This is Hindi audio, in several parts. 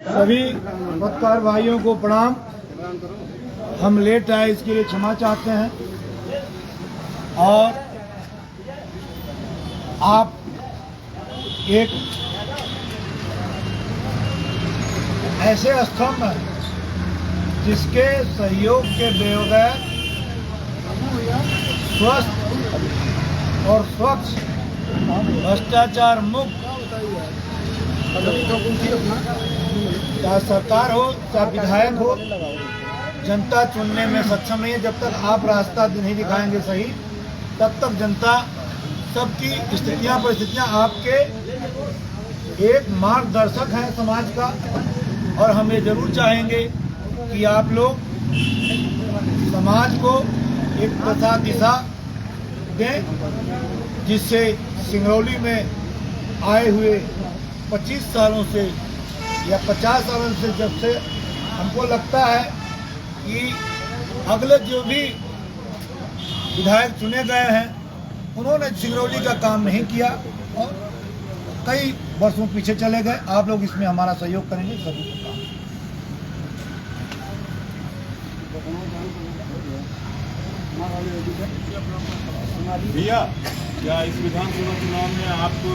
सभी पत्रकार भाइयों को प्रणाम। हम लेट आए इसके लिए क्षमा चाहते हैं और आप एक ऐसे स्तंभ हैं जिसके सहयोग के बगैर स्वस्थ और स्वच्छ भ्रष्टाचार मुक्त चाहे सरकार हो चाहे विधायक हो, जनता चुनने में सक्षम नहीं है। जब तक आप रास्ता नहीं दिखाएंगे सही, तब तक जनता सबकी स्थितियां परिस्थितियां आपके एक मार्गदर्शक हैं समाज का। और हम ये जरूर चाहेंगे कि आप लोग समाज को एक प्रथा दिशा दें, जिससे सिंगरौली में आए हुए 25 सालों से या 50 सालों से, जब से हमको लगता है कि अगले जो भी विधायक चुने गए हैं उन्होंने सिंगरौली का काम नहीं किया और कई वर्षों पीछे चले गए। आप लोग इसमें हमारा सहयोग करेंगे सभी को। भैया, क्या इस विधानसभा चुनाव में आप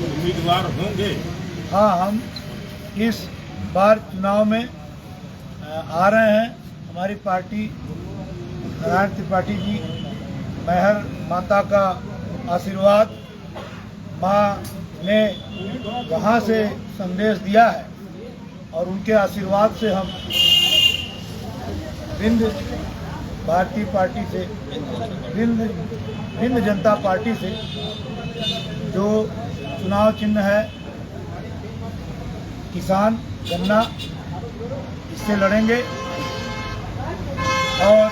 उम्मीदवार होंगे? हाँ, हम इस बार चुनाव में आ रहे हैं। हमारी पार्टी नारायण त्रिपाठी जी, मेहर माता का आशीर्वाद, माँ ने वहाँ से संदेश दिया है और उनके आशीर्वाद से हम हिंद भारतीय पार्टी से, हिंद जनता पार्टी से जो चुनाव चिन्ह है किसान गन्ना, इससे लड़ेंगे और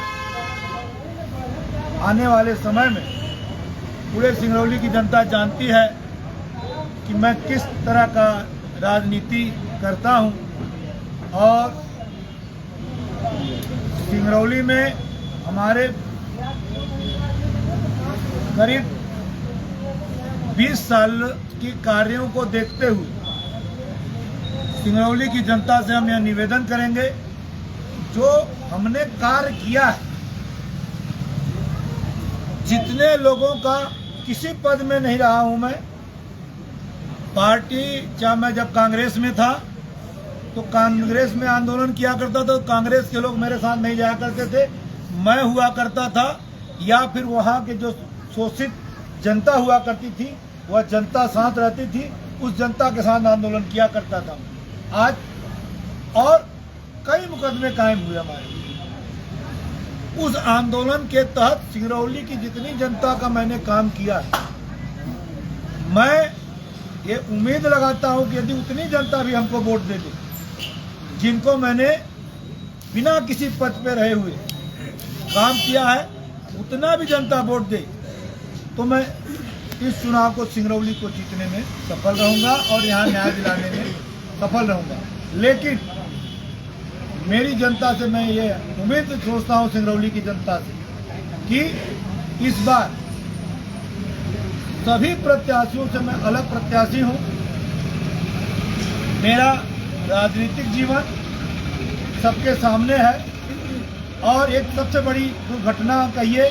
आने वाले समय में पूरे सिंगरौली की जनता जानती है कि मैं किस तरह का राजनीति करता हूं। और सिंगरौली में हमारे करीब 20 साल की कार्यों को देखते हुए सिंगरौली की जनता से हम यह निवेदन करेंगे, जो हमने कार्य किया है, जितने लोगों का किसी पद में नहीं रहा हूं मैं, पार्टी चाहे मैं जब कांग्रेस में था तो कांग्रेस में आंदोलन किया करता था, तो कांग्रेस के लोग मेरे साथ नहीं जाया करते थे, मैं हुआ करता था, या फिर वहाँ के जो शोषित जनता हुआ करती थी वह जनता साथ रहती थी, उस जनता के साथ आंदोलन किया करता था। आज और कई मुकदमे कायम हुए हमारे, उस आंदोलन के तहत सिंगरौली की जितनी जनता का मैंने काम किया है, मैं ये उम्मीद लगाता हूं कि यदि उतनी जनता भी हमको वोट दे दे, जिनको मैंने बिना किसी पद पे रहे हुए काम किया है, उतना भी जनता वोट दे तो मैं इस चुनाव को सिंगरौली को जीतने में सफल रहूंगा और यहाँ न्याय दिलाने में सफल रहूंगा। लेकिन मेरी जनता से मैं ये उम्मीद सोचता हूँ, सिंगरौली की जनता से, कि इस बार सभी प्रत्याशियों से मैं अलग प्रत्याशी हूँ। मेरा राजनीतिक जीवन सबके सामने है और एक सबसे बड़ी दुर्घटना कहिए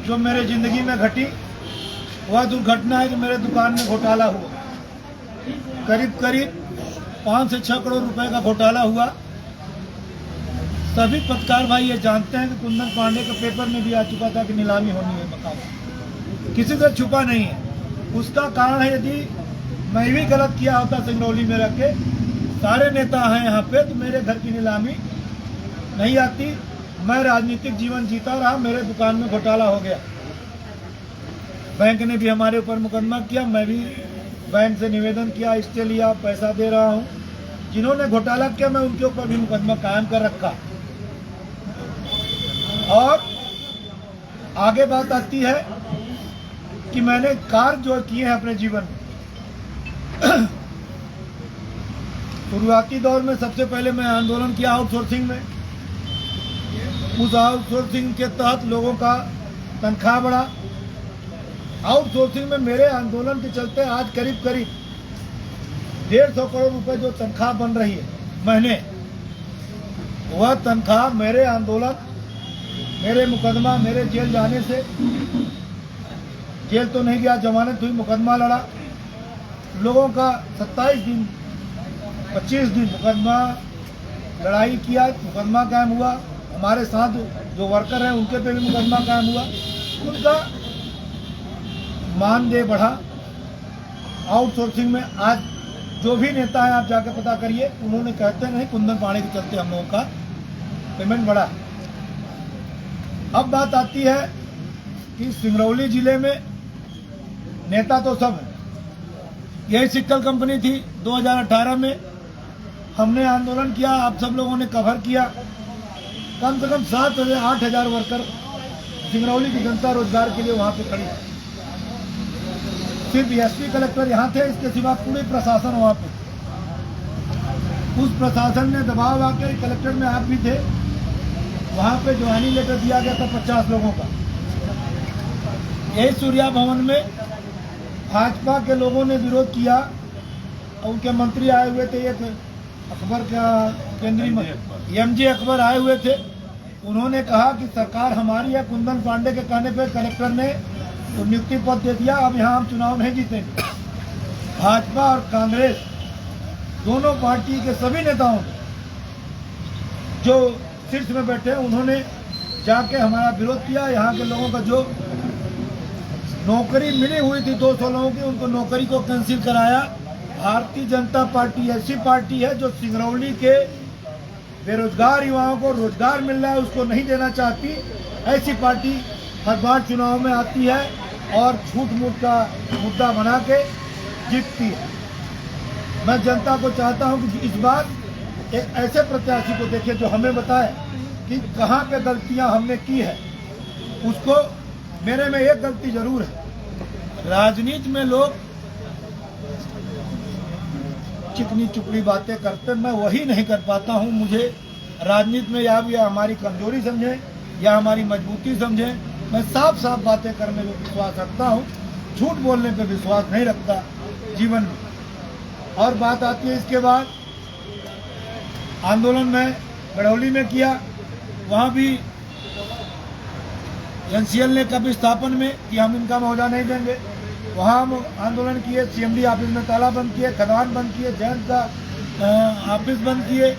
जो मेरे जिंदगी में घटी, वह दुर्घटना है कि मेरे दुकान में घोटाला हुआ। करीब 5 से 6 करोड़ रुपए का घोटाला हुआ। सभी पत्रकार भाई ये जानते हैं कि कुंदन पांडे के पेपर में भी आ चुका था कि नीलामी होनी है मकान, किसी से छुपा नहीं है। उसका कारण है, यदि मैं भी गलत किया होता सिंगरौली में रख के, सारे नेता हैं यहाँ पे, तो मेरे घर की नीलामी नहीं आती। मैं राजनीतिक जीवन जीता रहा, मेरे दुकान में घोटाला हो गया, बैंक ने भी हमारे ऊपर मुकदमा किया, मैं भी बैंक से निवेदन किया, इसके लिए आप पैसा दे रहा हूँ। जिन्होंने घोटाला किया मैं उनके ऊपर भी मुकदमा कायम कर रखा। और आगे बात आती है कि मैंने कार्य जो किए हैं अपने जीवन में, शुरुआती दौर में सबसे पहले मैं आंदोलन किया आउटसोर्सिंग में। उस आउटसोर्सिंग के तहत लोगों का तनख्वाह बढ़ा। आउटसोर्सिंग में मेरे आंदोलन के चलते आज करीब 150 करोड़ रुपए जो तनख्वाह बन रही है महीने, वह तनख्वाह मेरे आंदोलन, मेरे मुकदमा, मेरे जेल जाने से, जेल तो नहीं गया, जमानत हुई, मुकदमा लड़ा, लोगों का 27 दिन 25 दिन मुकदमा लड़ाई किया, मुकदमा कायम हुआ। हमारे साथ जो वर्कर हैं उनके पे भी मुकदमा कायम हुआ। उनका मानदेय बढ़ा। आउटसोर्सिंग में आज जो भी नेता है आप जाकर पता करिए, उन्होंने कहते नहीं कुंदन पानी के चलते हम लोगों का पेमेंट बढ़ा। अब बात आती है कि सिंगरौली जिले में नेता तो सब है। यही सिक्कल कंपनी थी। 2018 में हमने आंदोलन किया, आप सब लोगों ने कवर किया। कम से कम 7,000-8,000 वर्कर सिंगरौली की जनता रोजगार के लिए वहाँ पे खड़ी है। सिर्फ एसपी कलेक्टर यहाँ थे, इसके सिवा पूरे प्रशासन वहाँ पे। उस प्रशासन ने दबाव आकर, कलेक्टर में आप भी थे, वहाँ पे ज्वाइनिंग लेटर दिया गया था 50 लोगों का। यही सूर्या भवन में भाजपा के लोगों ने विरोध किया और उनके मंत्री आए हुए थे, एक अकबर का केंद्रीय मंत्री एमजे अकबर आए हुए थे। उन्होंने कहा कि सरकार हमारी है। कुंदन पांडे के कहने पे कलेक्टर ने तो नियुक्ति पद दे दिया, अब यहाँ हम चुनाव नहीं जीतेंगे। भाजपा और कांग्रेस दोनों पार्टी के सभी नेताओं जो शीर्ष में बैठे उन्होंने जाके हमारा विरोध किया। यहाँ के लोगों का जो नौकरी मिली हुई थी 200 लोगों की, उनको नौकरी को कैंसिल कराया। भारतीय जनता पार्टी ऐसी पार्टी है जो सिंगरौली के बेरोजगार युवाओं को रोजगार मिल रहा है उसको नहीं देना चाहती। ऐसी पार्टी हर बार चुनाव में आती है और झूठ मूठ का मुद्दा बना के जीतती है। मैं जनता को चाहता हूं कि इस बार एक ऐसे प्रत्याशी को देखे जो हमें बताए कि कहां पे गलतियां हमने की है। उसको मेरे में एक गलती जरूर है। राजनीति में लोग चिकनी चुपड़ी बातें करते, मैं वही नहीं कर पाता हूं। मुझे राजनीति में या हमारी कमजोरी समझे या हमारी मजबूती समझे, मैं साफ साफ बातें करने में विश्वास रखता हूं, झूठ बोलने पे विश्वास नहीं रखता जीवन में। और बात आती है इसके बाद आंदोलन में गढ़ौली में किया, वहां भी एनसीएल ने कब स्थापन में कि हम इनका मुआवजा नहीं देंगे। वहाँ हम आंदोलन किए, सीएमडी ऑफिस में ताला बंद किए, खदान बंद किए, जैन का ऑफिस बंद किए,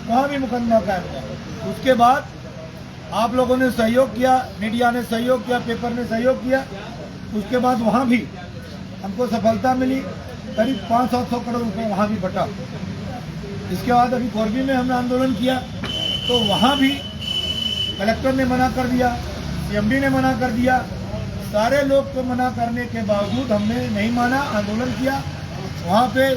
वहाँ भी मुकदमा कायम हुआ। उसके बाद आप लोगों ने सहयोग किया, मीडिया ने सहयोग किया, पेपर ने सहयोग किया। उसके बाद वहाँ भी हमको सफलता मिली, करीब 500 करोड़ रुपये वहाँ भी बटा। इसके बाद अभी कोरबी में हमने आंदोलन किया तो वहाँ भी कलेक्टर ने मना कर दिया, सीएमडी ने मना कर दिया। सारे लोग को मना करने के बावजूद हमने नहीं माना, आंदोलन किया। वहाँ पे